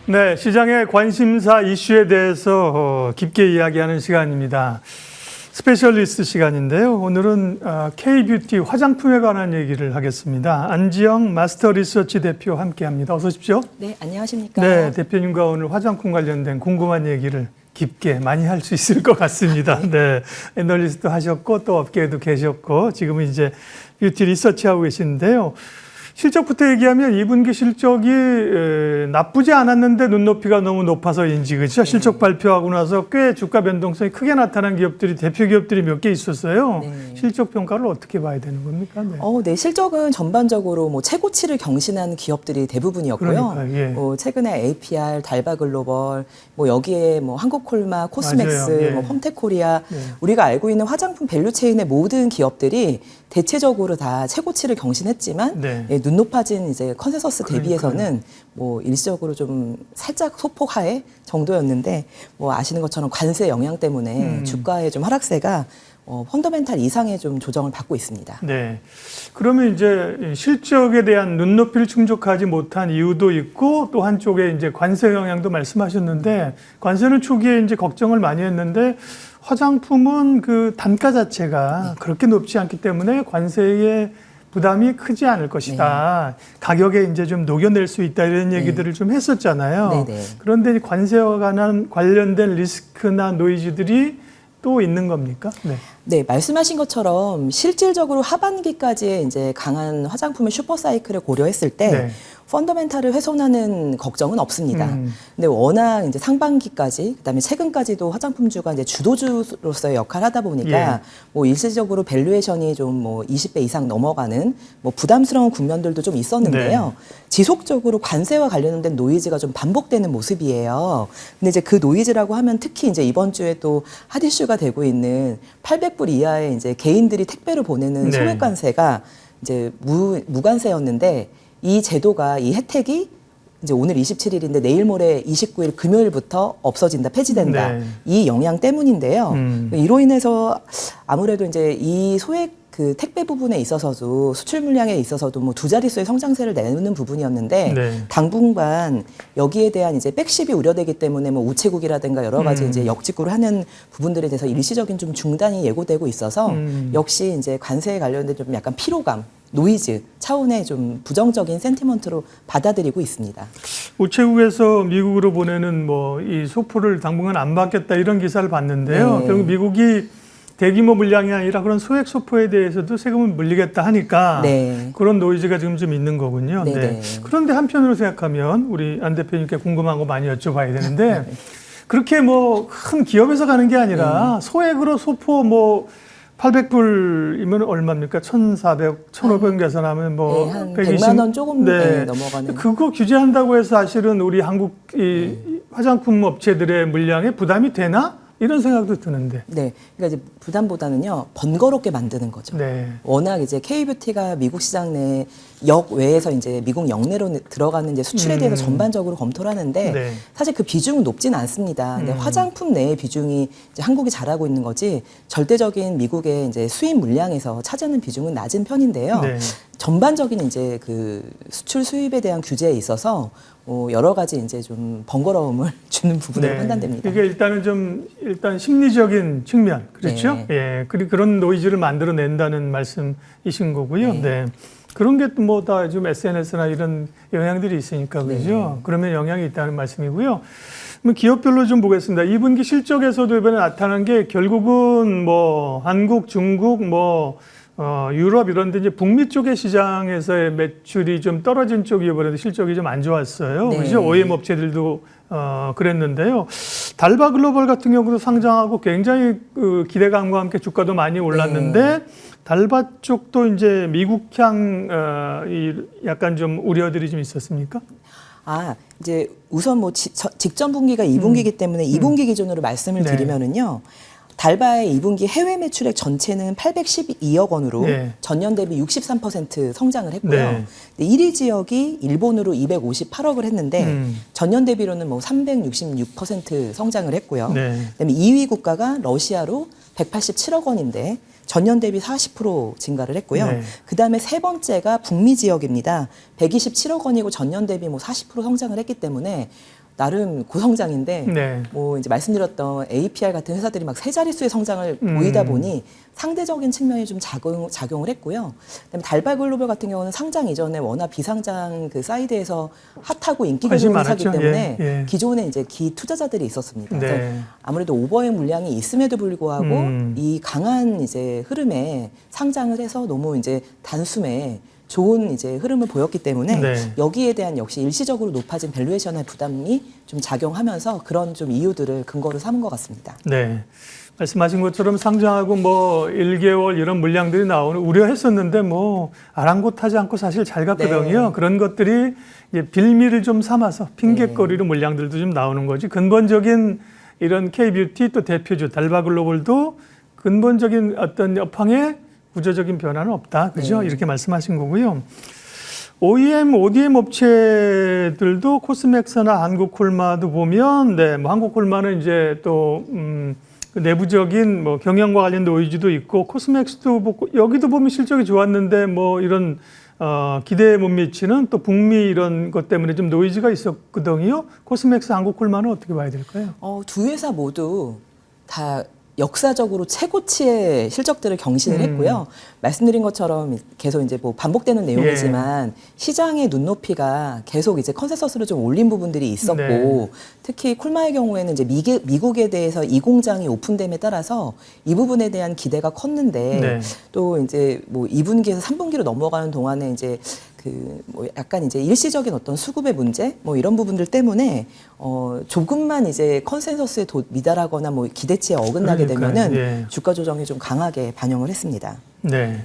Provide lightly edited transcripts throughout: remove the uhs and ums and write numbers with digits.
네, 시장의 관심사 이슈에 대해서 깊게 이야기하는 시간입니다. 스페셜리스트 시간인데요. 오늘은 K-뷰티 화장품에 관한 얘기를 하겠습니다. 안지영 마스터 리서치 대표 함께합니다. 어서 오십시오. 네, 안녕하십니까. 네, 대표님과 오늘 화장품 관련된 궁금한 얘기를 깊게 많이 할 수 있을 것 같습니다. 네, 애널리스트 하셨고 또 업계에도 계셨고 지금은 이제 뷰티 리서치하고 계시는데요. 실적부터 얘기하면 2분기 실적이 나쁘지 않았는데 눈높이가 너무 높아서인지 그렇죠? 실적 발표하고 나서 꽤 주가 변동성이 크게 나타난 기업들이 대표 기업들이 몇 개 있었어요. 네. 실적 평가를 어떻게 봐야 되는 겁니까? 네, 네, 실적은 전반적으로 뭐 최고치를 경신한 기업들이 대부분이었고요. 그러니까, 예. 최근에 APR, 달바글로벌, 뭐 여기에 뭐 한국콜마, 코스맥스, 예. 뭐 펌텍코리아, 예. 우리가 알고 있는 화장품 밸류체인의 모든 기업들이 대체적으로 다 최고치를 경신했지만 네. 눈 높아진 이제 컨센서스 대비해서는 그러니까요. 뭐 일시적으로 좀 살짝 소폭 하해 정도였는데 뭐 아시는 것처럼 관세 영향 때문에 주가의 좀 하락세가 펀더멘탈 이상의 좀 조정을 받고 있습니다. 네. 그러면 이제 실적에 대한 눈높이를 충족하지 못한 이유도 있고 또 한쪽에 이제 관세 영향도 말씀하셨는데 관세는 초기에 이제 걱정을 많이 했는데 화장품은 그 단가 자체가 그렇게 높지 않기 때문에 관세의 부담이 크지 않을 것이다. 네. 가격에 이제 좀 녹여낼 수 있다 이런 얘기들을 좀 했었잖아요. 네네. 그런데 관세와 관련된 리스크나 노이즈들이 또 있는 겁니까? 네. 네, 말씀하신 것처럼 실질적으로 하반기까지의 이제 강한 화장품의 슈퍼사이클을 고려했을 때 네. 펀더멘탈을 훼손하는 걱정은 없습니다. 근데 워낙 이제 상반기까지, 그다음에 최근까지도 화장품주가 이제 주도주로서의 역할을 하다 보니까 예. 뭐 일시적으로 밸류에이션이 좀 뭐 20배 이상 넘어가는 뭐 부담스러운 국면들도 좀 있었는데요. 네. 지속적으로 관세와 관련된 노이즈가 좀 반복되는 모습이에요. 근데 이제 그 노이즈라고 하면 특히 이제 이번 주에 또 핫 이슈가 되고 있는 800불 이하의 이제 개인들이 택배로 보내는 네. 소액관세가 이제 무관세였는데 이 제도가 이 혜택이 이제 오늘 27일인데 내일 모레 29일 금요일부터 없어진다, 폐지된다. 네. 이 영향 때문인데요. 이로 인해서 아무래도 이제 이 소액 그 택배 부분에 있어서도 수출 물량에 있어서도 뭐 두 자릿수의 성장세를 내는 부분이었는데 네. 당분간 여기에 대한 이제 백십이 우려되기 때문에 뭐 우체국이라든가 여러 가지 이제 역직구를 하는 부분들에 대해서 일시적인 좀 중단이 예고되고 있어서 역시 이제 관세에 관련된 좀 약간 피로감, 노이즈 차원의 좀 부정적인 센티먼트로 받아들이고 있습니다. 우체국에서 미국으로 보내는 뭐 이 소포를 당분간 안 받겠다 이런 기사를 봤는데요. 네. 결국 미국이 대규모 물량이 아니라 그런 소액 소포에 대해서도 세금을 물리겠다 하니까 네. 그런 노이즈가 지금 좀 있는 거군요. 네. 네. 그런데 한편으로 생각하면 우리 안 대표님께 궁금한 거 많이 여쭤봐야 되는데 그렇게 뭐 큰 기업에서 가는 게 아니라 소액으로 소포 뭐 800불이면 얼마입니까? 1,400, 1,500 계산하면 뭐 네, 한 120, 100만 원 조금 네. 넘어가는. 그거 규제한다고 해서 사실은 우리 한국 이 화장품 업체들의 물량에 부담이 되나? 이런 생각도 드는데. 네, 그러니까 이제 부담보다는요 번거롭게 만드는 거죠. 네. 워낙 이제 K-뷰티가 미국 시장 내 역외에서 이제 미국 역내로 들어가는 이제 수출에 대해서 전반적으로 검토를 하는데 네. 사실 그 비중은 높진 않습니다. 근데 화장품 내의 비중이 이제 한국이 잘하고 있는 거지 절대적인 미국의 이제 수입 물량에서 차지하는 비중은 낮은 편인데요. 네. 전반적인 이제 그 수출 수입에 대한 규제에 있어서 여러 가지 이제 좀 번거로움을 주는 부분으로 판단됩니다. 이게 일단 심리적인 측면, 그렇죠? 네. 예, 그런 노이즈를 만들어낸다는 말씀이신 거고요. 네. 그런 게 또 뭐 다 좀 SNS나 이런 영향들이 있으니까 그죠? 그러면 영향이 있다는 말씀이고요. 그럼 기업별로 좀 보겠습니다. 2분기 실적에서도 이번에 나타난 게 결국은 뭐 한국, 중국, 뭐 유럽 이런 데 이제 북미 쪽의 시장에서의 매출이 좀 떨어진 쪽이 이번에도 실적이 좀 안 좋았어요. 네. 그죠? OEM 업체들도 그랬는데요. 달바 글로벌 같은 경우도 상장하고 굉장히 그 기대감과 함께 주가도 많이 올랐는데 달바 쪽도 이제 미국향 약간 좀 우려들이 좀 있었습니까? 이제 우선 뭐 직전 분기가 2분기이기 때문에 2분기 기준으로 말씀을 네. 드리면은요. 달바의 2분기 해외 매출액 전체는 812억 원으로 네. 전년 대비 63% 성장을 했고요. 네. 1위 지역이 일본으로 258억을 했는데 전년 대비로는 뭐 366% 성장을 했고요. 네. 그다음에 2위 국가가 러시아로 187억 원인데 전년 대비 40% 증가를 했고요. 네. 그다음에 세 번째가 북미 지역입니다. 127억 원이고 전년 대비 뭐 40% 성장을 했기 때문에 나름 고성장인데 네. 뭐 이제 말씀드렸던 APR 같은 회사들이 막 세 자릿수의 성장을 보이다 보니 상대적인 측면이 좀 작용을 했고요. 그다음에 달발글로벌 같은 경우는 상장 이전에 워낙 비상장 그 사이드에서 핫하고 인기가 관심 좋은 회사기 많았죠. 때문에 예, 예. 기존에 이제 기 투자자들이 있었습니다. 네. 그래서 아무래도 오버행 물량이 있음에도 불구하고 이 강한 이제 흐름에 상장을 해서 너무 이제 단숨에 좋은 이제 흐름을 보였기 때문에 네. 여기에 대한 역시 일시적으로 높아진 밸류에이션의 부담이 좀 작용하면서 그런 좀 이유들을 근거로 삼은 것 같습니다. 네. 말씀하신 것처럼 상장하고 뭐 1개월 이런 물량들이 나오는 우려했었는데 뭐 아랑곳하지 않고 사실 잘 갔거든요. 네. 그런 것들이 이제 빌미를 좀 삼아서 핑계거리로 물량들도 좀 나오는 거지. 근본적인 이런 K뷰티 또 대표주 달바글로벌도 근본적인 어떤 여팡의 구조적인 변화는 없다. 그죠? 네. 이렇게 말씀하신 거고요. OEM, ODM 업체들도 코스맥스나 한국콜마도 보면, 네, 뭐 한국콜마는 이제 또, 그 내부적인 뭐 경영과 관련된 노이즈도 있고, 코스맥스도 여기도 보면 실적이 좋았는데, 뭐 이런, 기대에 못 미치는 또 북미 이런 것 때문에 좀 노이즈가 있었거든요. 코스맥스, 한국콜마는 어떻게 봐야 될까요? 두 회사 모두 다 역사적으로 최고치의 실적들을 경신을 했고요. 말씀드린 것처럼 계속 이제 뭐 반복되는 내용이지만 시장의 눈높이가 계속 이제 컨센서스를 좀 올린 부분들이 있었고 네. 특히 콜마의 경우에는 이제 미국에 대해서 이 공장이 오픈됨에 따라서 이 부분에 대한 기대가 컸는데 네. 또 이제 뭐 2분기에서 3분기로 넘어가는 동안에 이제 그 뭐 약간 이제 일시적인 어떤 수급의 문제 뭐 이런 부분들 때문에 조금만 이제 컨센서스에 미달하거나 뭐 기대치에 어긋나게 그러니까요. 되면은 예. 주가 조정이 좀 강하게 반영을 했습니다. 네.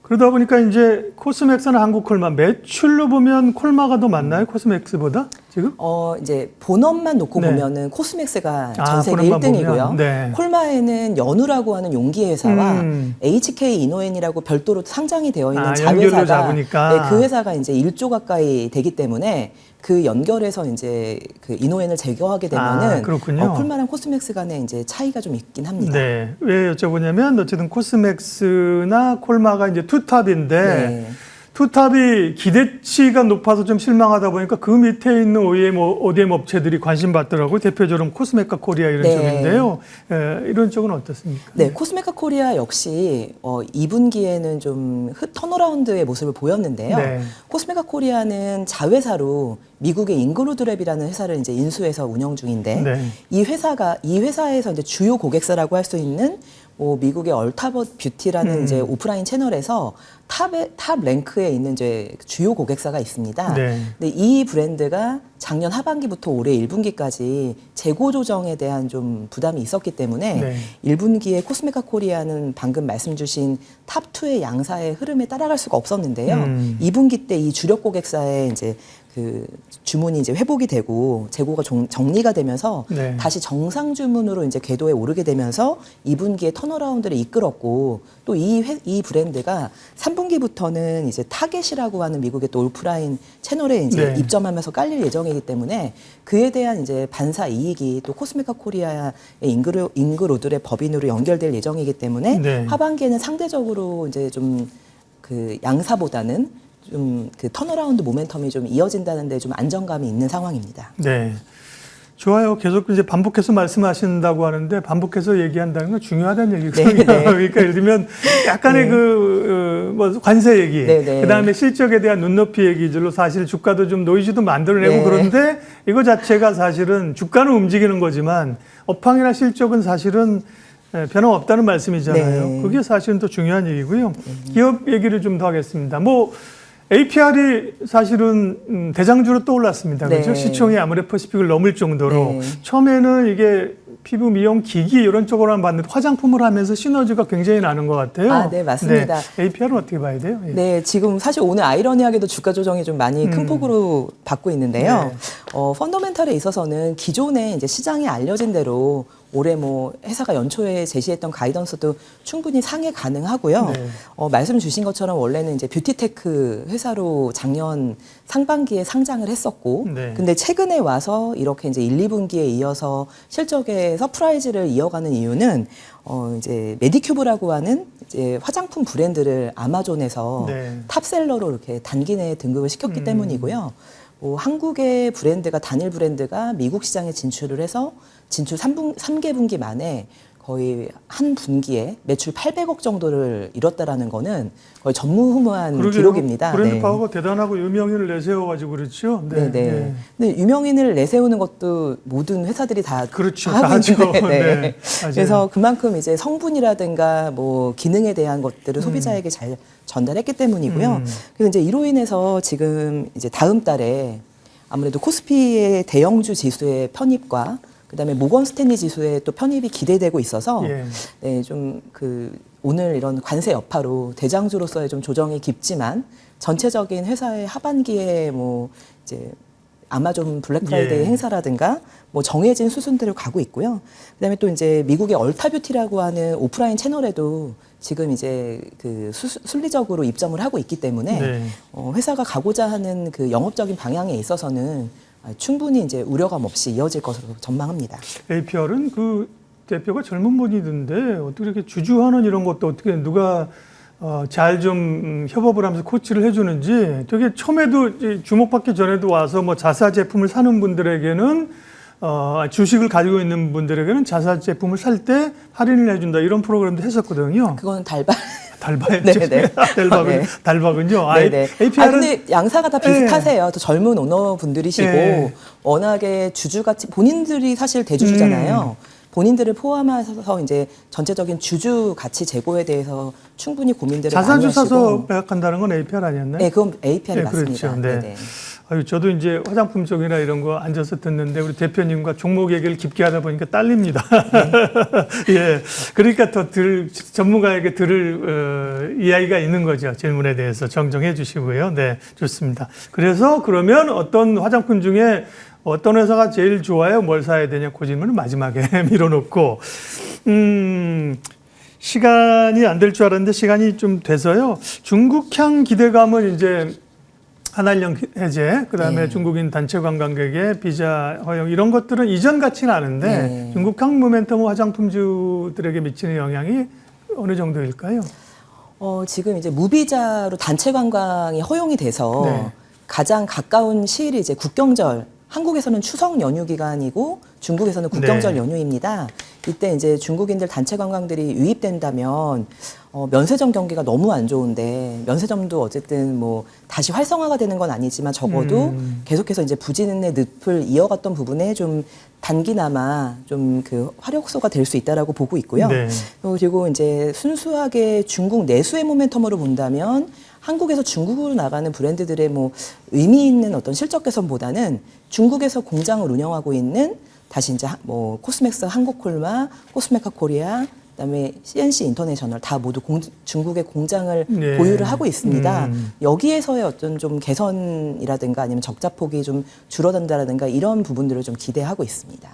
그러다 보니까 이제 코스맥스나 한국콜마 매출로 보면 콜마가 더 많나요? 코스맥스보다 지금? 이제 본업만 놓고 네. 보면은 코스맥스가 아, 전 세계 본업만 1등이고요. 보면, 네. 콜마에는 연우라고 하는 용기 회사와 HK 이노엔이라고 별도로 상장이 되어 있는 연결로 자회사가 잡으니까. 네, 그 회사가 이제 1조 가까이 되기 때문에 그 연결해서 이제 그 이노엔을 제거하게 되면은 그렇군요. 콜마랑 코스맥스 간에 이제 차이가 좀 있긴 합니다. 네. 왜 여쭤보냐면 어쨌든 코스맥스나 콜마가 이제 투탑인데 네. 투탑이 기대치가 높아서 좀 실망하다 보니까 그 밑에 있는 OEM, ODM 업체들이 관심 받더라고요. 대표적으로 코스메카 코리아 이런 네. 쪽인데요. 이런 쪽은 어떻습니까? 네, 코스메카 코리아 역시 2분기에는 좀 턴어라운드의 모습을 보였는데요. 네. 코스메카 코리아는 자회사로 미국의 잉그루드랩이라는 회사를 이제 인수해서 운영 중인데 네. 이 회사에서 이제 주요 고객사라고 할 수 있는 뭐 미국의 얼타벗 뷰티라는 이제 오프라인 채널에서 탑 랭크에 있는 이제 주요 고객사가 있습니다. 네. 근데 이 브랜드가 작년 하반기부터 올해 1분기까지 재고 조정에 대한 좀 부담이 있었기 때문에 네. 1분기에 코스메카 코리아는 방금 말씀 주신 탑2의 양사의 흐름에 따라갈 수가 없었는데요. 2분기 때 이 주력 고객사의 이제 그 주문이 이제 회복이 되고 재고가 정리가 되면서 네. 다시 정상 주문으로 이제 궤도에 오르게 되면서 2분기에 턴어라운드를 이끌었고 또 이 브랜드가 3분기부터는 이제 타겟이라고 하는 미국의 또 오프라인 채널에 이제 네. 입점하면서 깔릴 예정이기 때문에 그에 대한 이제 반사 이익이 또 코스메카 코리아의 잉그로드의 법인으로 연결될 예정이기 때문에 네. 하반기에는 상대적으로 이제 좀 그 양사보다는 좀 그 턴어라운드 모멘텀이 좀 이어진다는데 좀 안정감이 있는 상황입니다. 네. 좋아요. 계속 이제 반복해서 말씀하신다고 하는데 반복해서 얘기한다는 건 중요하다는 얘기거든요. 네, 네. 그러니까 예를 들면 약간의 뭐 관세 얘기, 네, 네. 그다음에 실적에 대한 눈높이 얘기들로 사실 주가도 좀 노이즈도 만들어내고 네. 그런데 이거 자체가 사실은 주가는 움직이는 거지만 업황이나 실적은 사실은 변함없다는 말씀이잖아요. 네. 그게 사실은 또 중요한 얘기고요. 기업 얘기를 좀 더 하겠습니다. 뭐 APR이 사실은 대장주로 떠올랐습니다. 네. 그렇죠? 시총이 아모레퍼시픽을 넘을 정도로 네. 처음에는 이게 피부 미용 기기 이런 쪽으로만 봤는데 화장품을 하면서 시너지가 굉장히 나는 것 같아요. 네, 맞습니다. 네. APR은 어떻게 봐야 돼요? 예. 네, 지금 사실 오늘 아이러니하게도 주가 조정이 좀 많이 큰 폭으로 받고 있는데요. 네. 펀더멘탈에 있어서는 기존에 이제 시장에 알려진 대로 올해 뭐 회사가 연초에 제시했던 가이던스도 충분히 상회 가능하고요. 네. 말씀 주신 것처럼 원래는 이제 뷰티테크 회사로 작년 상반기에 상장을 했었고, 네. 근데 최근에 와서 이렇게 이제 1, 2분기에 이어서 실적의 서프라이즈를 이어가는 이유는 이제 메디큐브라고 하는 이제 화장품 브랜드를 아마존에서 네. 탑셀러로 이렇게 단기 내에 등극을 시켰기 때문이고요. 뭐 한국의 브랜드가 단일 브랜드가 미국 시장에 진출을 해서 진출 3개 분기 만에 거의 한 분기에 매출 800억 정도를 이뤘다라는 거는 거의 전무후무한 그러게요. 기록입니다. 브랜드 네. 파워가 대단하고 유명인을 내세워가지고 그렇죠. 네, 네. 근데 유명인을 내세우는 것도 모든 회사들이 다, 그렇죠. 다 하고 다 하죠. 있는데, 네. 네, 맞아요. 그래서 그만큼 이제 성분이라든가 뭐 기능에 대한 것들을 소비자에게 잘 전달했기 때문이고요. 그래서 이제 이로 인해서 지금 이제 다음 달에 아무래도 코스피의 대형주 지수의 편입과 그다음에 모건 스탠리 지수의 또 편입이 기대되고 있어서 예. 네, 좀 오늘 이런 관세 여파로 대장주로서의 좀 조정이 깊지만 전체적인 회사의 하반기에 뭐 이제 아마존 블랙프라이데이 예. 행사라든가 뭐 정해진 수순들을 가고 있고요. 그다음에 또 이제 미국의 얼타뷰티라고 하는 오프라인 채널에도 지금 이제 순리적으로 입점을 하고 있기 때문에 네. 회사가 가고자 하는 그 영업적인 방향에 있어서는 충분히 이제 우려감 없이 이어질 것으로 전망합니다. APR은 그 대표가 젊은 분이던데 어떻게 이렇게 주주환원 이런 것도 어떻게 누가 잘 좀 협업을 하면서 코치를 해주는지 되게 처음에도 이제 주목받기 전에도 와서 뭐 자사 제품을 사는 분들에게는 주식을 가지고 있는 분들에게는 자사 제품을 살 때 할인을 해준다 이런 프로그램도 했었거든요. 그건 달발. 달바였죠. 네네. 달박은, 네. 달박은요. 네네. APR은 근데 양사가 다 비슷하세요. 또 젊은 오너분들이시고 예. 워낙에 주주가치 본인들이 사실 대주주잖아요. 본인들을 포함해서 이제 전체적인 주주 가치 제고에 대해서 충분히 고민들을 많이 자사주 하시고. 사서 매각한다는 건 APR 아니었나요? 네, 그건 APR이 네, 맞습니다. 그렇죠. 네. 네네. 아유, 저도 이제 화장품 쪽이나 이런 거 앉아서 듣는데 우리 대표님과 종목 얘기를 깊게 하다 보니까 딸립니다. 예. 그러니까 더 전문가에게 들을 이야기가 있는 거죠. 질문에 대해서 정정해 주시고요. 네, 좋습니다. 그래서 그러면 어떤 화장품 중에 어떤 회사가 제일 좋아요? 뭘 사야 되냐? 그 질문을 마지막에 밀어놓고, 시간이 안 될 줄 알았는데 시간이 좀 돼서요. 중국향 기대감은 이제 한한령 해제, 그다음에 네. 중국인 단체 관광객의 비자 허용 이런 것들은 이전 같지는 않은데 네. 중국향 모멘텀 화장품주들에게 미치는 영향이 어느 정도일까요? 지금 이제 무비자로 단체 관광이 허용이 돼서 네. 가장 가까운 시일이 이제 국경절. 한국에서는 추석 연휴 기간이고 중국에서는 국경절 네. 연휴입니다. 이때 이제 중국인들 단체 관광들이 유입된다면 면세점 경기가 너무 안 좋은데 면세점도 어쨌든 뭐 다시 활성화가 되는 건 아니지만 적어도 계속해서 이제 부진의 늪을 이어갔던 부분에 좀 단기나마 좀 그 활력소가 될 수 있다라고 보고 있고요. 네. 그리고 이제 순수하게 중국 내수의 모멘텀으로 본다면 한국에서 중국으로 나가는 브랜드들의 뭐 의미 있는 어떤 실적 개선보다는 중국에서 공장을 운영하고 있는 다시 이제 뭐 코스맥스 한국콜마, 코스메카 코리아, 그다음에 CNC 인터내셔널 다 모두 중국의 공장을 네. 보유를 하고 있습니다. 여기에서의 어떤 좀 개선이라든가 아니면 적자폭이 좀 줄어든다라든가 이런 부분들을 좀 기대하고 있습니다.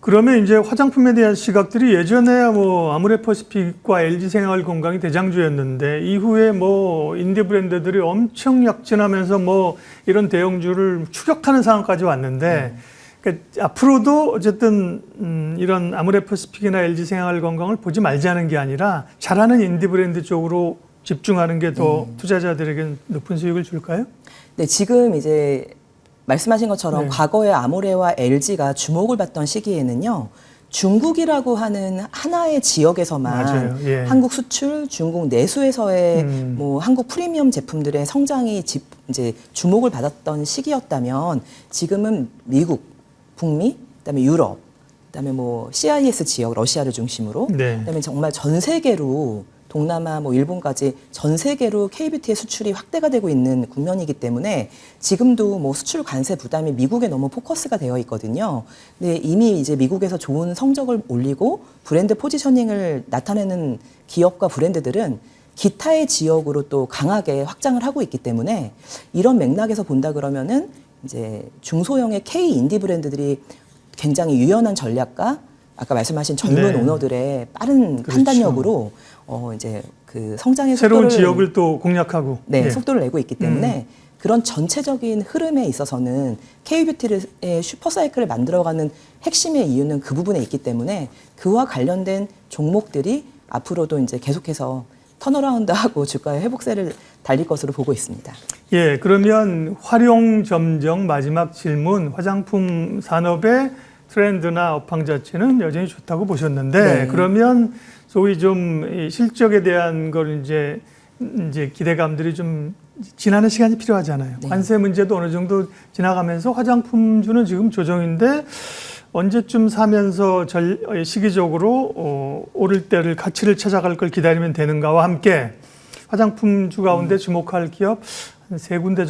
그러면 이제 화장품에 대한 시각들이 예전에야 뭐 아모레퍼시픽과 LG생활건강이 대장주였는데 이후에 뭐 인디 브랜드들이 엄청 약진하면서 뭐 이런 대형주를 추격하는 상황까지 왔는데 그러니까 앞으로도 어쨌든 이런 아모레퍼시픽이나 LG생활건강을 보지 말자는 게 아니라 잘하는 인디 브랜드 쪽으로 집중하는 게 더 투자자들에게 높은 수익을 줄까요? 네, 지금 이제 말씀하신 것처럼 네. 과거에 아모레와 LG가 주목을 받던 시기에는요. 중국이라고 하는 하나의 지역에서만 맞아요. 예. 한국 수출, 중국 내수에서의 뭐 한국 프리미엄 제품들의 성장이 이제 주목을 받았던 시기였다면 지금은 미국, 북미, 그다음에 유럽, 그다음에 뭐 CIS 지역 러시아를 중심으로 네. 그다음에 정말 전 세계로 동남아, 뭐 일본까지 전 세계로 K뷰티의 수출이 확대가 되고 있는 국면이기 때문에 지금도 뭐 수출 관세 부담이 미국에 너무 포커스가 되어 있거든요. 근데 이미 이제 미국에서 좋은 성적을 올리고 브랜드 포지셔닝을 나타내는 기업과 브랜드들은 기타의 지역으로 또 강하게 확장을 하고 있기 때문에 이런 맥락에서 본다 그러면은 이제 중소형의 K 인디 브랜드들이 굉장히 유연한 전략과 아까 말씀하신 젊은 네. 오너들의 빠른 그렇죠. 판단력으로 이제 그 성장의 새로운 속도를 지역을 또 공략하고 네, 예. 속도를 내고 있기 때문에 그런 전체적인 흐름에 있어서는 K뷰티의 슈퍼사이클을 만들어가는 핵심의 이유는 그 부분에 있기 때문에 그와 관련된 종목들이 앞으로도 이제 계속해서 턴어라운드하고 주가의 회복세를 달릴 것으로 보고 있습니다. 예, 그러면 활용 점정 마지막 질문, 화장품 산업의 트렌드나 업황 자체는 여전히 좋다고 보셨는데, 네. 그러면 소위 좀 이 실적에 대한 걸 이제 기대감들이 좀 지나는 시간이 필요하잖아요. 네. 관세 문제도 어느 정도 지나가면서 화장품주는 지금 조정인데 언제쯤 사면서 시기적으로 오를 때를 가치를 찾아갈 걸 기다리면 되는가와 함께 화장품주 가운데 주목할 기업 한 세 군데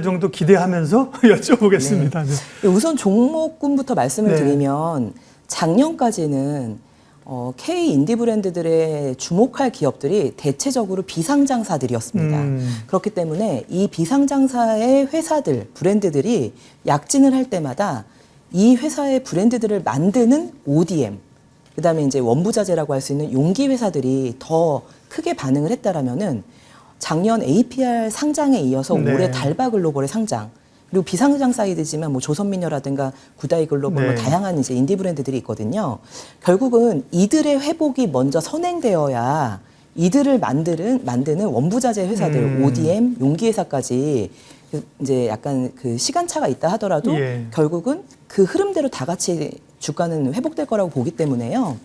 정도 기대하면서 여쭤보겠습니다. 네. 우선 종목군부터 말씀을 네. 드리면 작년까지는 K 인디 브랜드들의 주목할 기업들이 대체적으로 비상장사들이었습니다. 그렇기 때문에 이 비상장사의 회사들, 브랜드들이 약진을 할 때마다 이 회사의 브랜드들을 만드는 ODM, 그다음에 이제 원부자재라고 할 수 있는 용기 회사들이 더 크게 반응을 했다라면은 작년 APR 상장에 이어서 네. 올해 달바 글로벌의 상장, 그리고 비상장 사이드지만 뭐 조선미녀라든가 구다이 글로벌 뭐 네. 다양한 이제 인디 브랜드들이 있거든요. 결국은 이들의 회복이 먼저 선행되어야 이들을 만드는 원부자재 회사들, ODM, 용기 회사까지 이제 약간 그 시간차가 있다 하더라도 예. 결국은 그 흐름대로 다 같이 주가는 회복될 거라고 보기 때문에요.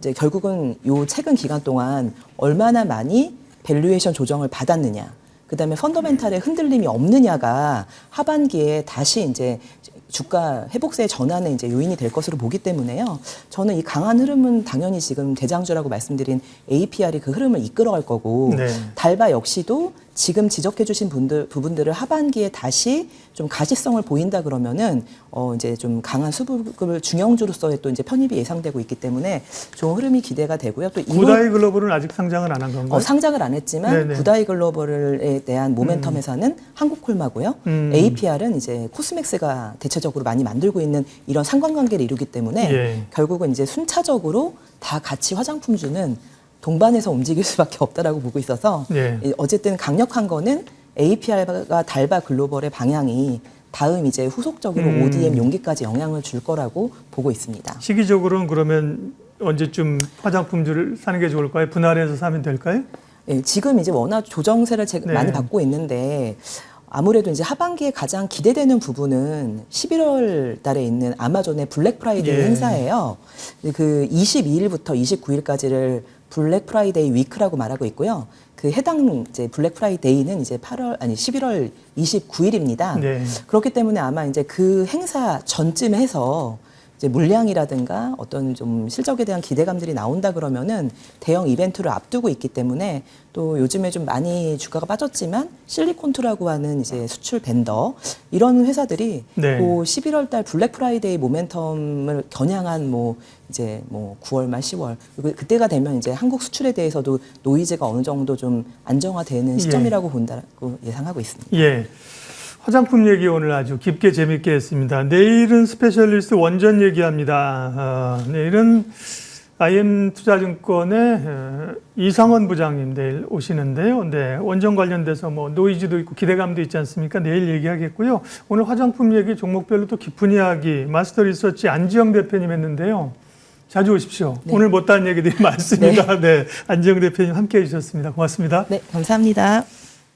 이제 결국은 요 최근 기간 동안 얼마나 많이 밸류에이션 조정을 받았느냐, 그다음에 펀더멘탈의 흔들림이 없느냐가 하반기에 다시 이제 주가 회복세의 전환의 이제 요인이 될 것으로 보기 때문에요. 저는 이 강한 흐름은 당연히 지금 대장주라고 말씀드린 APR이 그 흐름을 이끌어갈 거고, 네. 달바 역시도 지금 지적해주신 부분들을 하반기에 다시 좀 가시성을 보인다 그러면은 이제 좀 강한 수급을 중형주로서의 또 이제 편입이 예상되고 있기 때문에 좋은 흐름이 기대가 되고요. 또 구다이 글로벌은 아직 상장을 안 한 건가요? 상장을 안 했지만 네네. 구다이 글로벌에 대한 모멘텀 회사는 한국콜마고요. APR은 이제 코스맥스가 대체적으로 많이 만들고 있는 이런 상관관계를 이루기 때문에 예. 결국은 이제 순차적으로 다 같이 화장품주는 동반해서 움직일 수밖에 없다라고 보고 있어서 예. 어쨌든 강력한 거는 APR과 달바 글로벌의 방향이 다음 이제 후속적으로 ODM 용기까지 영향을 줄 거라고 보고 있습니다. 시기적으로는 그러면 언제쯤 화장품주를 사는 게 좋을까요? 분할해서 사면 될까요? 예, 지금 이제 워낙 조정세를 네. 많이 받고 있는데 아무래도 이제 하반기에 가장 기대되는 부분은 11월 달에 있는 아마존의 블랙 프라이데이 예. 행사예요. 그 22일부터 29일까지를 블랙 프라이데이 위크라고 말하고 있고요. 그 해당 이제 블랙 프라이데이는 이제 11월 29일입니다. 네. 그렇기 때문에 아마 이제 그 행사 전쯤 해서 이제 물량이라든가 어떤 좀 실적에 대한 기대감들이 나온다 그러면은 대형 이벤트를 앞두고 있기 때문에 또 요즘에 좀 많이 주가가 빠졌지만 실리콘투라고 하는 이제 수출 벤더 이런 회사들이 네. 그 11월 달 블랙 프라이데이 모멘텀을 겨냥한 뭐 이제 뭐 9월 말 10월 그리고 그때가 되면 이제 한국 수출에 대해서도 노이즈가 어느 정도 좀 안정화되는 시점이라고 본다고 예상하고 있습니다. 예. 화장품 얘기 오늘 아주 깊게 재밌게 했습니다. 내일은 스페셜리스트 원전 얘기합니다. 내일은 IM투자증권의 이상원 부장님 내일 오시는데요. 네, 원전 관련돼서 뭐 노이즈도 있고 기대감도 있지 않습니까? 내일 얘기하겠고요. 오늘 화장품 얘기 종목별로 또 깊은 이야기 마스터 리서치 안지영 대표님 했는데요. 자주 오십시오. 네. 오늘 못다한 얘기들이 많습니다. 네, 안지영 대표님 함께해 주셨습니다. 고맙습니다. 네, 감사합니다.